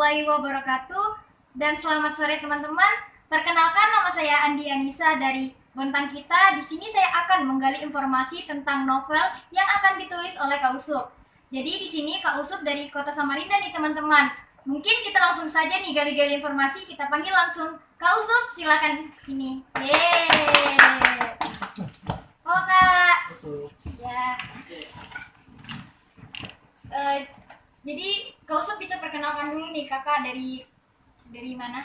warahmatullahi wabarakatuh. Dan selamat sore teman-teman. Perkenalkan, nama saya Andi Anissa dari Bontang Kita. Di sini saya akan menggali informasi tentang novel yang akan ditulis oleh Kak Usup. Jadi di sini Kak Usup dari Kota Samarinda nih teman-teman. Mungkin kita langsung saja nih gali-gali informasi. Kita panggil langsung Kak Usup, silakan sini. Yeay. Oh Kak. Ya. Jadi Kak Usup bisa perkenalkan dulu nih kakak dari mana?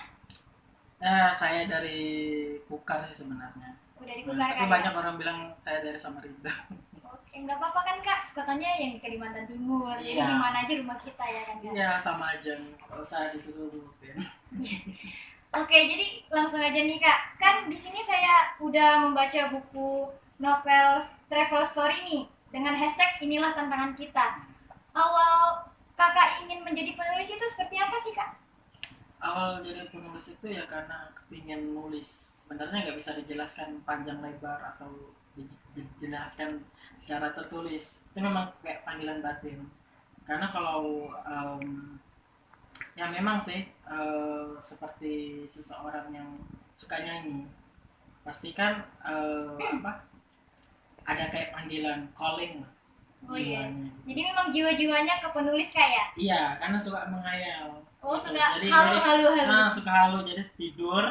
Saya dari Kukar sih sebenarnya. Oh dari Kukar Tapi Kak. banyak orang bilang saya dari Samarinda. Oke, nggak apa-apa kan kak, katanya yang di Kalimantan Timur. Jadi Iya. di mana aja rumah kita ya kan kak? Iya sama aja. Kalau saya ditutup-tutupin. Oke, jadi langsung aja nih kak. Kan di sini saya udah membaca buku novel travel story nih dengan hashtag inilah tantangan kita. Awal kakak ingin menjadi penulis itu seperti apa sih kak? Awal jadi penulis itu ya karena kepingin nulis. Sebenarnya nggak bisa dijelaskan panjang lebar atau dijelaskan secara tertulis. Itu memang kayak panggilan batin. Karena kalau ya memang sih seperti seseorang yang suka nyanyi, pastikan ada kayak panggilan calling lah. Oh iya. Jiwanya. Jadi memang jiwa-jiwanya ke penulis kak ya? Iya, karena suka menghayal. Oh gitu. suka Jadi halu. suka halu, jadi tidur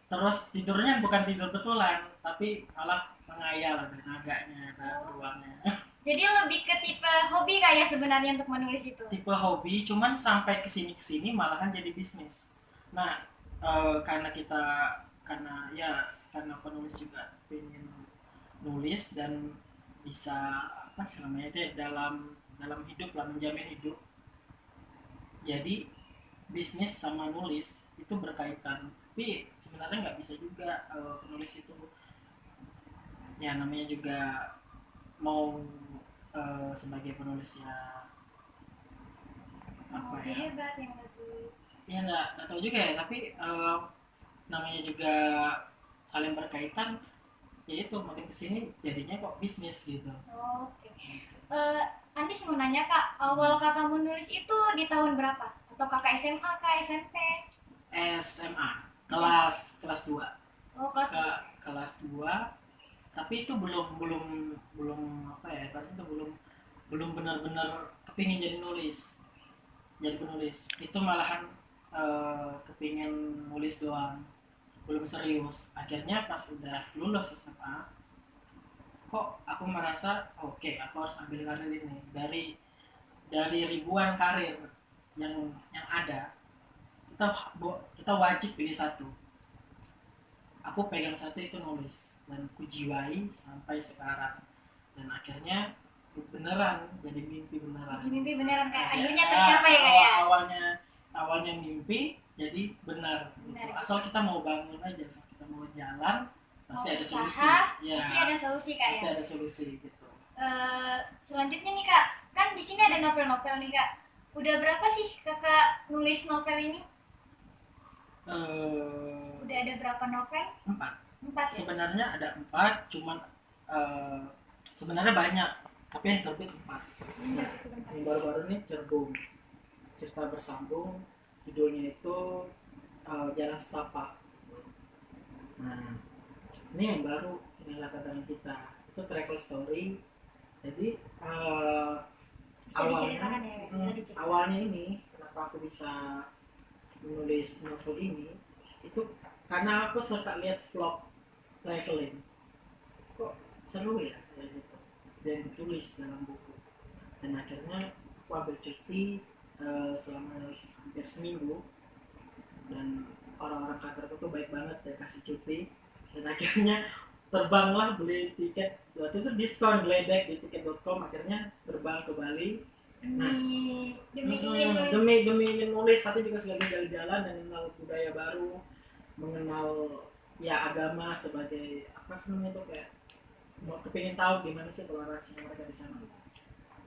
terus tidurnya bukan tidur betulan tapi malah menghayal, ada naganya, ada beruangnya. Jadi lebih ke tipe hobi kayak sebenarnya untuk menulis itu. Tipe hobi, cuman sampai kesini malahan jadi bisnis. Nah, karena penulis juga pengen nulis dan bisa apa sih namanya itu dalam hidup lah, menjamin hidup. Jadi bisnis sama nulis itu berkaitan, tapi sebenarnya nggak bisa juga penulis itu, ya namanya juga mau sebagai penulis ya apa ya, Hebat yang lebih. ya nggak tahu juga ya, tapi namanya juga saling berkaitan, ya itu makin kesini jadinya kok bisnis gitu. Oke. Andi mau nanya kak, awal kakak menulis itu di tahun berapa? Atau kakak SMA, kak SMP? SMA kelas 2. Oh kelas. Kelas 2, tapi itu belum apa ya, tadi itu belum benar-benar kepingin jadi penulis. Itu malahan kepingin nulis doang, belum serius. Akhirnya pas udah lulus SMA, kok aku merasa oke, aku harus ambil karir ini. Dari ribuan karir yang ada, kita wajib pilih satu. Aku pegang satu, itu nulis, dan kujiwai sampai sekarang. Dan akhirnya beneran jadi mimpi beneran. Mimpi beneran kak, akhirnya Ya, tercapai kayak. awalnya mimpi jadi benar. Benar. Asal kita mau bangun aja, asal kita mau jalan, pasti Mau ada usaha, solusi. Ya, pasti ada solusi kak pasti ya. ada solusi gitu. Selanjutnya nih kak, kan di sini ada novel-novel nih kak. Udah berapa sih kakak nulis novel ini? Udah ada berapa novel? 4. 4 ya? Sebenarnya ada 4, cuman sebenarnya banyak, tapi yang terbit 4. Nah, yang baru-baru ini Cerbung, cerita bersambung, judulnya itu Jalan Setapak. Nah, ini yang baru, inilah tantangan kita, itu travel story. Jadi awalnya ini kenapa aku bisa menulis novel ini, itu karena aku suka lihat vlog traveling, kok seru ya kayak gitu, dan ditulis dalam buku. Dan akhirnya aku ambil cuti selama hampir seminggu, dan orang-orang kantorku tuh baik banget ya, kasih cuti. Dan akhirnya terbanglah, beli tiket, waktu itu diskon geledek di tiket.com, akhirnya terbang ke Bali. Nah, demi ingin nulis, tapi juga sekaligus jalan-jalan dan mengenal budaya baru, mengenal ya agama sebagai apa sih namanya, itu kayak mau kepingin tahu gimana sih toleransi mereka di sana.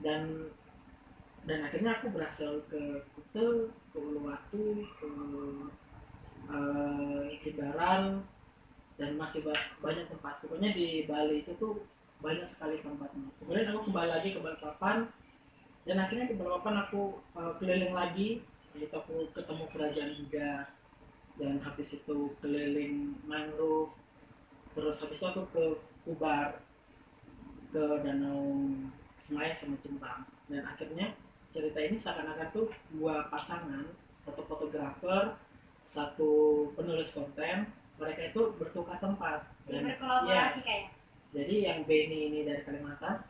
Dan akhirnya aku berhasil ke Kuta, ke Uluwatu, ke Jimbaran, dan masih banyak tempat. Pokoknya di Bali itu tuh banyak sekali tempatnya. Kemudian aku kembali lagi ke Balikpapan, dan akhirnya di Balikpapan aku keliling lagi Itu aku ketemu kerajaan Buddha, dan habis itu keliling mangrove, terus habis itu aku ke Kubar, ke Danau Semayan sama Jembang. Dan akhirnya cerita ini seakan-akan tuh dua pasangan, satu fotografer, satu penulis konten, mereka itu bertukar tempat Jadi dan berkolaborasi kayak. jadi yang Benny ini dari Kalimantan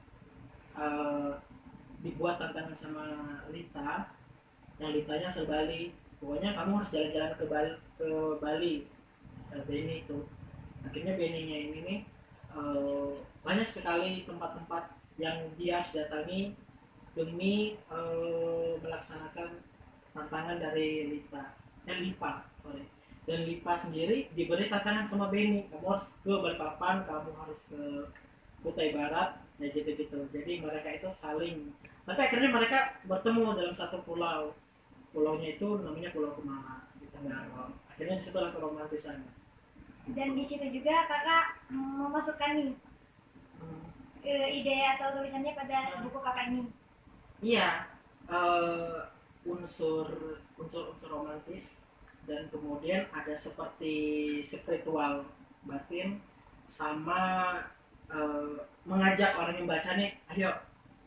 dibuat tantangan sama Lita, yang Litanya asal Bali, pokoknya kamu harus jalan-jalan ke Bali, Benny itu. Akhirnya Benny-nya ini nih banyak sekali tempat-tempat yang dia harus datangi demi melaksanakan tantangan dari Lipa, sorry. Dan Lipa sendiri diberi tantangan sama Benny, kamu harus ke Balikpapan, kamu harus ke Kutai Barat, ya gitu-gitu. Jadi mereka itu saling, tapi akhirnya mereka bertemu dalam satu pulau. Pulaunya itu namanya Pulau Kemala di tengah laut. Akhirnya disitulah keromantisannya. Dan di situ juga kakak memasukkan nih ide atau tulisannya pada buku kakak ini. Iya, unsur romantis, dan kemudian ada seperti spiritual batin, sama mengajak orang yang baca nih, ayo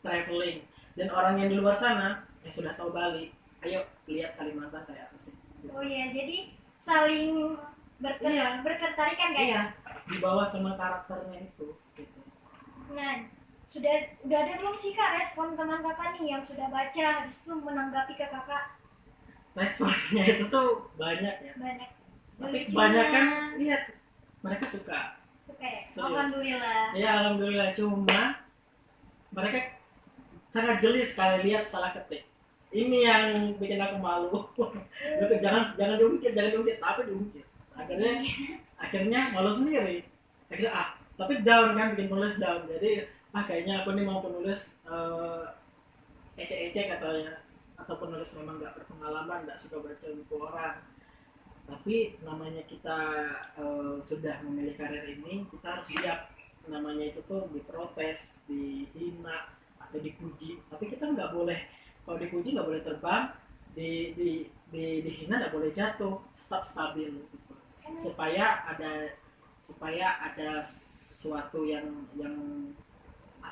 traveling, dan orang yang di luar sana yang sudah tahu Bali, ayo lihat Kalimantan kayak apa sih. Oh iya, jadi saling Iya. berketertarikan kayak. Iya, dibawa sama karakternya itu gitu. Nah, udah ada belum sih kak respon teman kakak nih yang sudah baca habis itu menanggapi ke kakak? Responnya itu tuh banyak ya, Banyak. tapi Lucunya. kebanyakan lihat mereka suka. Suka ya? Serius. Alhamdulillah. Ya alhamdulillah, cuma mereka sangat jeli sekali lihat salah ketik. Ini yang bikin aku malu. jangan diungkit, tapi diungkit. Akhirnya malu sendiri. Akhirnya tapi down kan, bikin penulis down. Jadi kayaknya aku nih mau penulis ecek-ecek katanya, atau penulis memang nggak berpengalaman, nggak suka baca buku orang. Tapi namanya kita sudah memilih karir ini, kita harus siap namanya itu tuh diprotes, dihina, atau dipuji. Tapi kita nggak boleh, kalau dipuji nggak boleh terbang, dihina nggak boleh jatuh, tetap stabil gitu. supaya ada sesuatu yang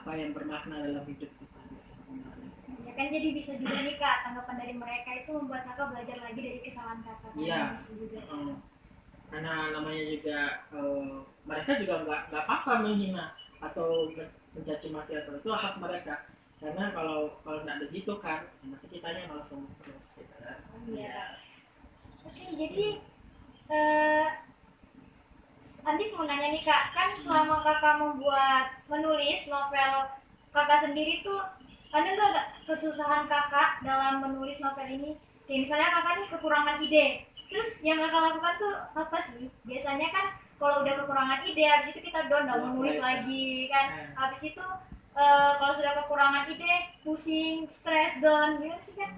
bermakna dalam hidup kita sebenarnya. Ya kan, jadi bisa juga nih kak, tanggapan dari mereka itu membuat kakak belajar lagi dari kesalahan kakak. Iya. Bisa juga. Karena namanya juga mereka juga nggak apa-apa menghina atau mencaci maki, atau itu hak mereka. Karena kalau nggak begitu kan, nanti kitanya malah sombong terus gitu kan. Iya. Oke, jadi Andis mau nanya nih kak, kan selama kakak menulis novel kakak sendiri tuh, ada nggak kesusahan kakak dalam menulis novel ini? Kayak misalnya kakak nih kekurangan ide, terus yang kakak lakukan tuh apa sih? Biasanya kan kalau udah kekurangan ide, habis itu kita down, nggak mau nulis lagi kan. Habis itu kalau sudah kekurangan ide, pusing, stres, down, gimana sih kan?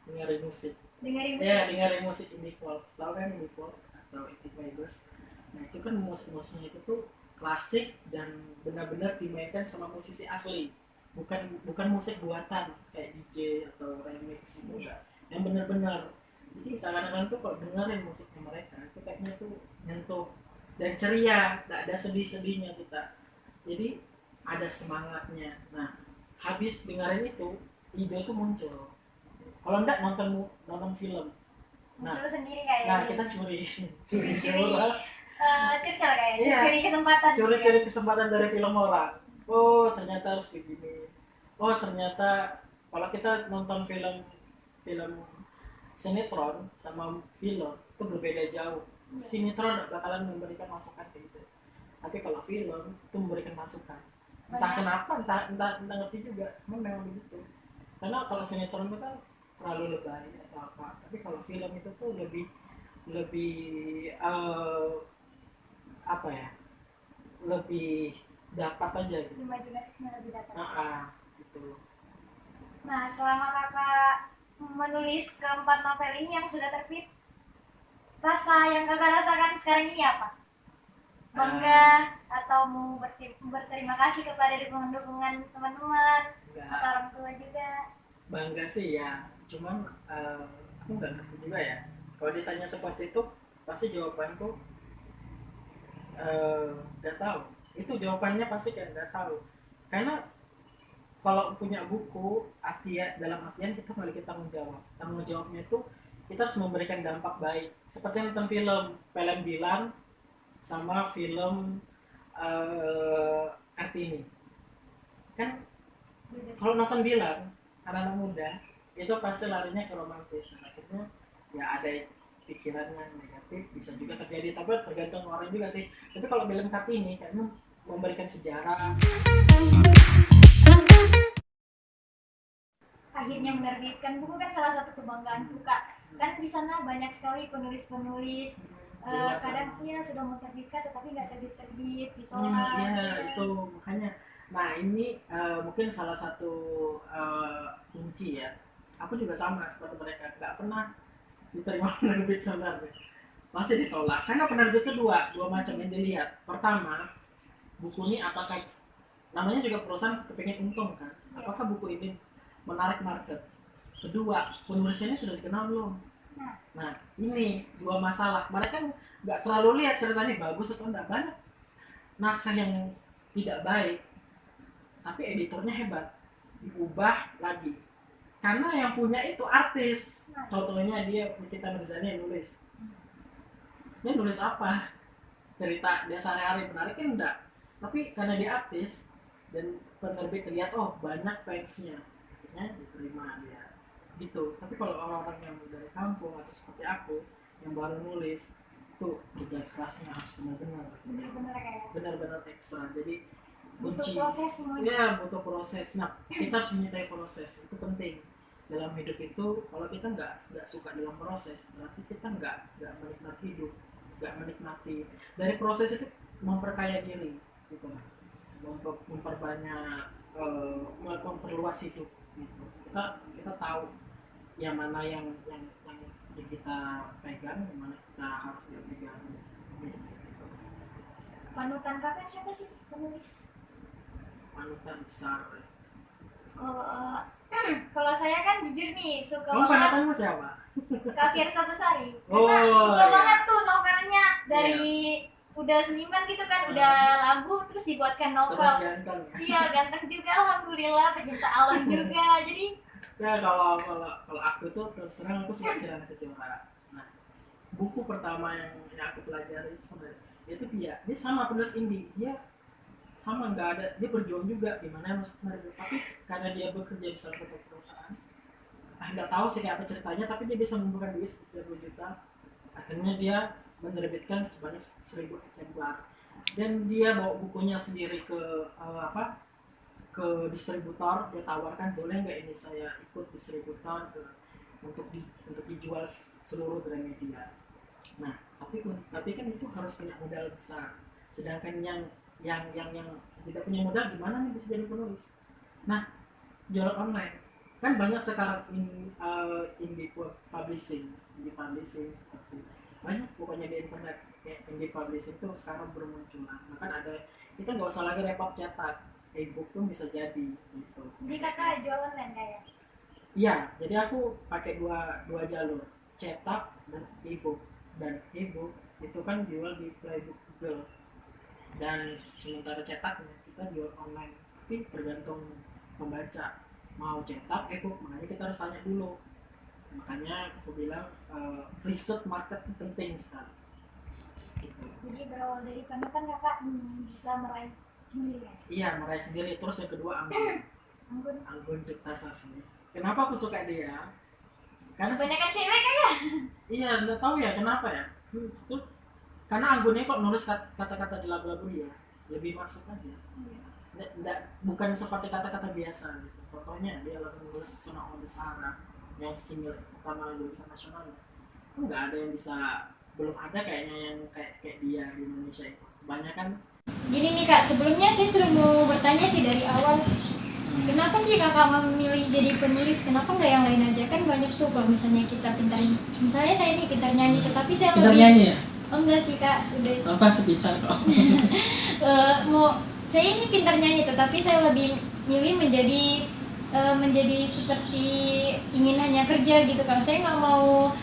Dengerin musik. Ya, dengerin musik indie folk. Tahu kan indie folk atau indie vibes? Nah itu kan musiknya itu tuh klasik dan benar-benar dimainkan sama musisi asli, bukan musik buatan kayak DJ atau remix itu enggak, yang benar-benar. Jadi seakan-akan tuh kalau dengerin musiknya mereka itu kayaknya tuh nyentuh dan ceria, nggak ada sedih-sedihnya kita, jadi ada semangatnya. Nah habis dengerin itu, ide itu muncul. Kalau enggak nonton film, muncul sendiri kayak. Nah kita curi Curcol kayaknya, curi kesempatan. Curi kesempatan dari film orang. Oh ternyata harus begini. Oh ternyata kalau kita nonton film sinetron sama film itu berbeda jauh. Sinetron bakalan memberikan masukan kayak gitu. Tapi kalau film itu memberikan masukan. Entah kenapa, entah ngerti juga. Memang begitu. Karena kalau sinetron itu kan terlalu lebay atau apa. Tapi kalau film itu tuh lebih apa ya, lebih dapat aja gitu. Imajinatifnya lebih dapat. Gitu. Nah selama kakak menulis keempat novel ini yang sudah terbit, rasa yang kakak rasakan sekarang ini apa? Bangga atau mau berterima kasih kepada dukungan teman-teman atau orang tua juga? Bangga sih ya, cuman aku nggak ngerti juga ya. Kalau ditanya seperti itu, pasti jawabanku nggak tahu. Itu jawabannya pasti kayak nggak tahu. Karena kalau punya buku, dalam artian kita memiliki tanggung jawab. Tanggung jawabnya itu kita harus memberikan dampak baik. Seperti nonton film Bilan sama film Kartini. Kan kalau nonton Bilan, anak-anak muda itu pasti larinya ke romantis. Akhirnya ya ada pikiran yang negatif, bisa juga terjadi, tapi tergantung orang juga sih. Tapi kalau film Kartini kayaknya memberikan sejarah. Akhirnya menerbitkan buku kan salah satu kebanggaanku Kak. Kan di sana banyak sekali penulis-penulis kadang ya sudah mau terbitkan tetapi nggak terbit ditolak. Ya itu makanya. Nah ini mungkin salah satu kunci ya. Aku juga sama seperti mereka, nggak pernah diterima penerbit sebenarnya, masih ditolak karena penerbit itu dua macam yang dilihat. Pertama, buku ini apakah, namanya juga perusahaan kepengen untung kan, apakah buku ini menarik market. Kedua, penulisnya sudah dikenal belum. Nah ini dua masalah. Mereka nggak terlalu lihat ceritanya bagus atau enggak. Banyak naskah yang tidak baik tapi editornya hebat, diubah lagi karena yang punya itu artis. Contohnya Nikita Mirzani nulis, dia nulis apa, cerita dia sehari-hari menarik kan enggak, tapi karena dia artis dan penerbit lihat oh banyak fansnya, akhirnya diterima dia gitu. Tapi kalau orang-orang yang dari kampung atau seperti aku yang baru nulis, tuh kerja kerasnya harus benar-benar ekstra. Jadi butuh proses semuanya. Ya butuh proses. Nah kita harus menyukai proses, itu penting dalam hidup itu. Kalau kita nggak suka dalam proses, berarti kita nggak menikmati hidup, nggak menikmati. Dari proses itu memperkaya diri gitu, memperbanyak, memperluas hidup gitu. Kita tahu yang mana yang kita pegang, yang mana kita harus pegang. Panutan kakak siapa sih penulis? Panutan besar. Kalau saya kan jujur nih suka banget. Panutanmu siapa? Kak Fiersa Besari. Karena suka banget tuh novelnya dari udah seniman gitu kan, udah lagu terus dibuatkan novel. Terus ganteng. Iya ganteng juga, alhamdulillah, pecinta alam juga. Jadi ya kalau aku tuh terus terang aku suka Kirana Kejora. Nah buku pertama yang aku pelajari sebenarnya itu dia sama penulis indie, dia sama nggak ada, dia berjuang juga gimana masuk penerbit, tapi karena dia bekerja di salah satu perusahaan, nggak tahu sih kayak apa ceritanya, tapi dia bisa mengumpulkan duit 30 juta. Akhirnya dia menerbitkan sebanyak 1000 eksemplar dan dia bawa bukunya sendiri ke ke distributor. Dia tawarkan boleh nggak ini saya ikut distributor untuk dijual seluruh Gramedia. Nah tapi kan itu harus punya modal besar, sedangkan yang tidak punya modal gimana nih bisa jadi penulis. Nah jualan online kan banyak sekarang, indie publishing seperti banyak pokoknya di internet. Kayak indie publishing itu sekarang bermunculan. Nah kan ada, kita nggak usah lagi repot cetak, e-book pun bisa jadi gitu. Jadi kakak jualan online kayak? Iya, jadi aku pakai dua jalur, cetak dan e-book. Dan e-book itu kan jual di Playbook Google, dan sementara cetaknya kita jual online. Tapi tergantung pembaca mau cetak e-book, makanya kita harus tanya dulu. Makanya aku bilang riset market penting sekali gitu. Jadi berawal dari panutan kakak bisa meraih sendiri ya? Iya, meraih sendiri. Terus yang kedua Anggun Cipta Sasmi. Kenapa aku suka dia? Karena kebanyakan cewek kayaknya. Iya, nggak tahu ya kenapa ya. Karena Anggun ini kok nulis kata-kata di lagu-lagu dia lebih masuk aja. Bukan seperti kata-kata biasa gitu. Contohnya dia lagu nulis Sona On The Sahara yang single pertama lagu internasional, itu nggak ada yang bisa, belum ada kayaknya yang kayak dia di Indonesia itu. Banyak kan. Gini nih kak, sebelumnya saya sudah mau bertanya sih dari awal, kenapa sih kakak memilih jadi penulis? Kenapa nggak yang lain aja? Kan banyak tuh kalau misalnya kita pintar, misalnya saya nih pintar nyanyi, tetapi saya pintar lebih nyanyi ya? Oh enggak sih kak, udah apa sepintar kok. saya ini pintar nyanyi, tetapi saya lebih milih menjadi menjadi seperti ingin hanya kerja gitu Kak. Saya nggak mau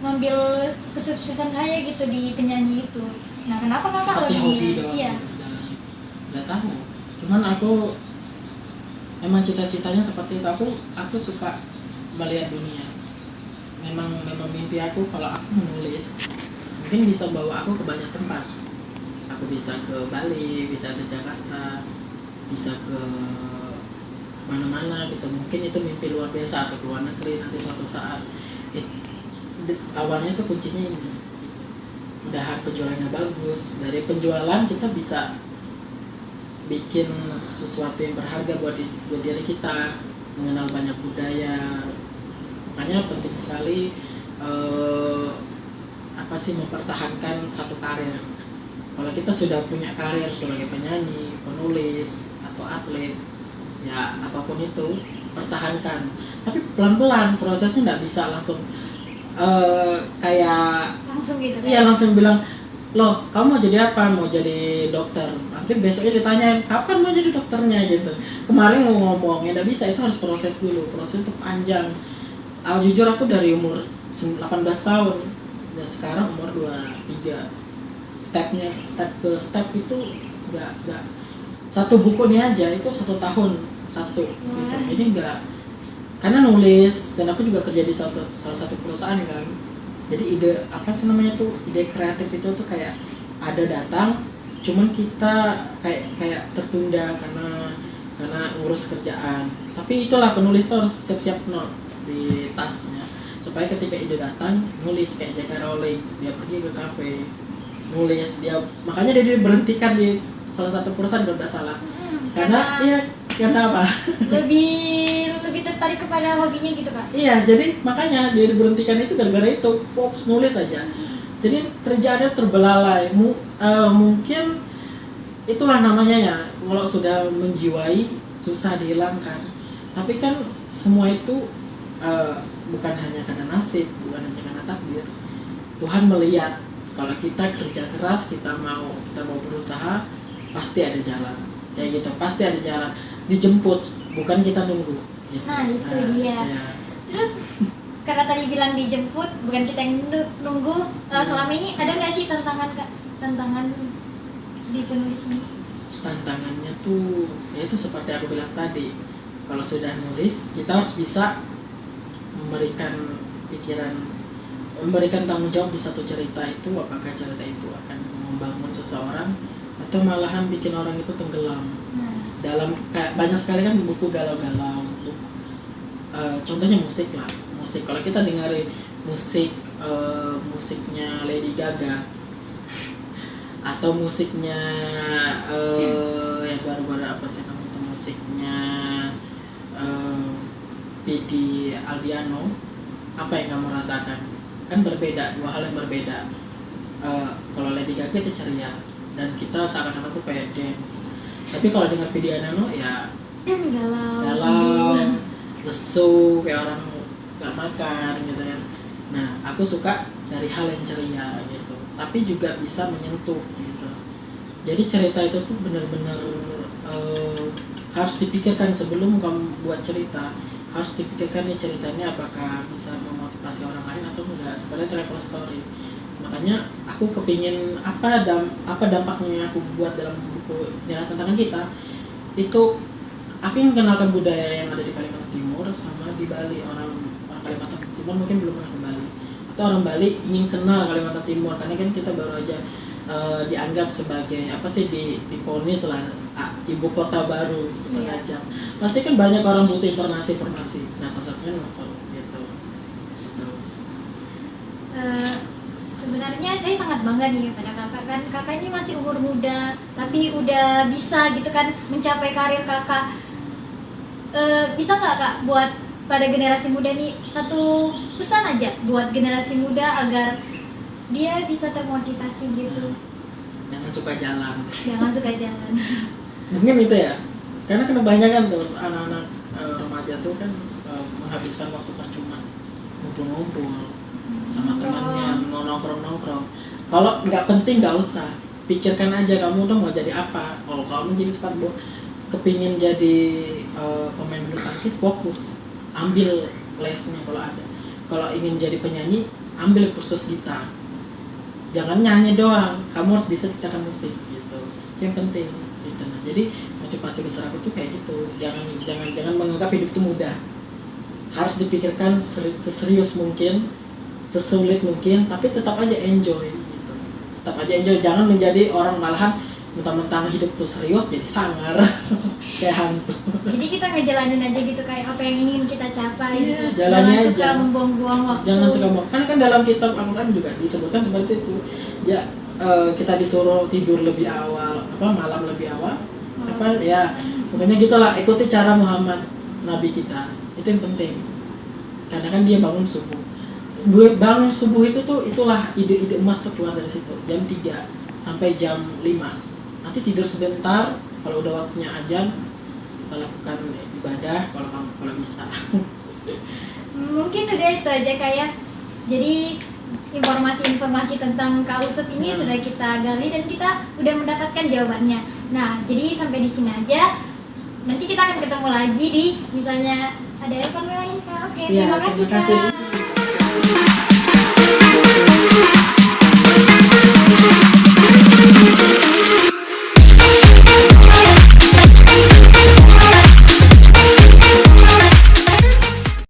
ngambil kesuksesan saya gitu di penyanyi itu. Nah, kenapa Kakak seperti hobi lebih doang iya. berjalan. Nggak tahu, cuman aku emang cita-citanya seperti itu. Aku suka melihat dunia. Memang mimpi aku kalau aku menulis mungkin bisa bawa aku ke banyak tempat. Aku bisa ke Bali, bisa ke Jakarta, bisa ke mana-mana gitu. Mungkin itu mimpi luar biasa, atau ke luar negeri nanti suatu saat. Awalnya tuh kuncinya ini gitu. Mudahan penjualannya bagus. Dari penjualan kita bisa bikin sesuatu yang berharga buat diri kita, mengenal banyak budaya. Makanya penting sekali mempertahankan satu karir. Kalau kita sudah punya karir sebagai penyanyi, penulis, atau atlet, ya apapun itu, pertahankan. Tapi pelan-pelan, prosesnya nggak bisa langsung kayak Langsung gitu kan? iya langsung bilang, loh kamu mau jadi apa? Mau jadi dokter. Nanti besoknya ditanyain, kapan mau jadi dokternya gitu. Kemarin ngomong, ya nggak bisa, itu harus proses dulu. Proses itu panjang. Jujur aku dari umur 18 tahun, dan sekarang umur 23. Step ke step itu nggak satu buku ini aja itu 1 tahun satu gitu. Jadi nggak, karena nulis, dan aku juga kerja di salah satu perusahaan kan. Jadi ide ide kreatif itu tuh kayak ada datang, cuman kita kayak tertunda karena ngurus kerjaan. Tapi itulah penulis tuh harus siap-siap note di tasnya, supaya ketika ide datang nulis. Kayak J.K. Rowling, dia pergi ke kafe nulis, makanya dia diberhentikan di salah satu perusahaan kalau tidak salah. Karena apa? lebih tertarik kepada hobinya gitu Kak. Iya, jadi makanya dia diberhentikan itu gara-gara itu, fokus nulis aja. Jadi kerjaannya terbelalai. Mungkin itulah namanya ya, kalau sudah menjiwai susah dihilangkan. Tapi kan semua itu bukan hanya karena nasib, bukan hanya karena takdir. Tuhan melihat kalau kita kerja keras, kita mau berusaha, pasti ada jalan. Ya gitu, pasti ada jalan. Dijemput, bukan kita nunggu. Gitu. Nah itu dia. Ya. Terus karena tadi bilang dijemput, bukan kita yang nunggu. Selama ini ada nggak sih tantangan Kak? Tantangan di penulis ini? Tantangannya tuh, ya itu seperti aku bilang tadi. Kalau sudah nulis, kita harus bisa memberikan tanggung jawab di satu cerita itu. Apakah cerita itu akan membangun seseorang atau malahan bikin orang itu tenggelam. Dalam kayak banyak sekali kan buku galau-galau. Contohnya musik lah. Musik, kalau kita dengerin musiknya Lady Gaga atau musiknya yang baru-baru apa sih namanya itu, musiknya Vidi Aldiano, apa yang kamu rasakan? Kan berbeda, dua hal yang berbeda. Kalau Lady Gaga itu ceria dan kita seakan-akan tuh kayak dance. Tapi kalau dengar Vidi Aldiano ya galau, lesu, kayak orang gak makan gitu kan. Nah, aku suka dari hal yang ceria gitu, tapi juga bisa menyentuh gitu. Jadi cerita itu tuh benar-benar harus dipikirkan sebelum kamu buat cerita. Harus dipikirkan nih ceritanya apakah bisa memotivasi orang lain atau enggak, sebenarnya travel story. Makanya aku kepingin apa dampaknya aku buat dalam buku Inilah Tantangan Kita itu. Aku ingin kenalkan budaya yang ada di Kalimantan Timur sama di Bali. Orang Kalimantan Timur mungkin belum pernah ke Bali, atau orang Bali ingin kenal Kalimantan Timur, karena kan kita baru aja dianggap sebagai diponis lah ibu kota baru Penajam. Pasti kan banyak orang butuh informasi. Nah, salah satunya novel gitu. Sebenarnya saya sangat bangga nih pada kakak, kan kakak ini masih umur muda tapi udah bisa gitu kan mencapai karir kakak. Bisa nggak Kak buat pada generasi muda nih satu pesan aja buat generasi muda agar dia bisa termotivasi gitu? Jangan suka jalan. Mungkin itu ya, karena kebanyakan tuh anak-anak remaja tuh kan menghabiskan waktu percuma, ngumpul-ngumpul sama temannya, nongkrong. Kalau nggak penting nggak usah, pikirkan aja kamu udah mau jadi apa. Kalau kamu jadi kepingin jadi pemain bulu tangkis, fokus ambil lesnya kalau ada. Kalau ingin jadi penyanyi, ambil kursus gitar. Jangan nyanyi doang, kamu harus bisa ciptakan musik gitu. Itu yang penting gitu. Nah, jadi motivasi besar aku tuh kayak gitu. Jangan menganggap hidup itu mudah. Harus dipikirkan seserius mungkin, sesulit mungkin, tapi tetap aja enjoy gitu. Tetap aja enjoy, jangan menjadi orang malahan mentang-mentang hidup tuh serius jadi sangar kayak hantu. Jadi kita ngejalanin aja gitu kayak apa yang ingin kita capai Iya, gitu. jalani Jangan aja. suka membuang-buang waktu. Jangan suka mau, kan dalam kitab Al-Quran juga disebutkan seperti itu. Ya, kita disuruh tidur lebih awal, malam lebih awal, ya pokoknya gitulah. Ikuti cara Muhammad, Nabi kita. Itu yang penting. Karena kan dia bangun subuh. Bangun subuh itulah ide-ide emas tuh keluar dari situ. Jam 3 sampai jam 5. Nanti tidur sebentar, kalau udah waktunya azan kita lakukan ibadah kalau bisa. Mungkin udah itu aja kayak. Jadi informasi-informasi tentang Kak Usup ini sudah kita gali dan kita udah mendapatkan jawabannya. Nah, jadi sampai di sini aja. Nanti kita akan ketemu lagi di misalnya ada episode lain Kak. Oke, Ya, terima kasih terima kasih. Kak.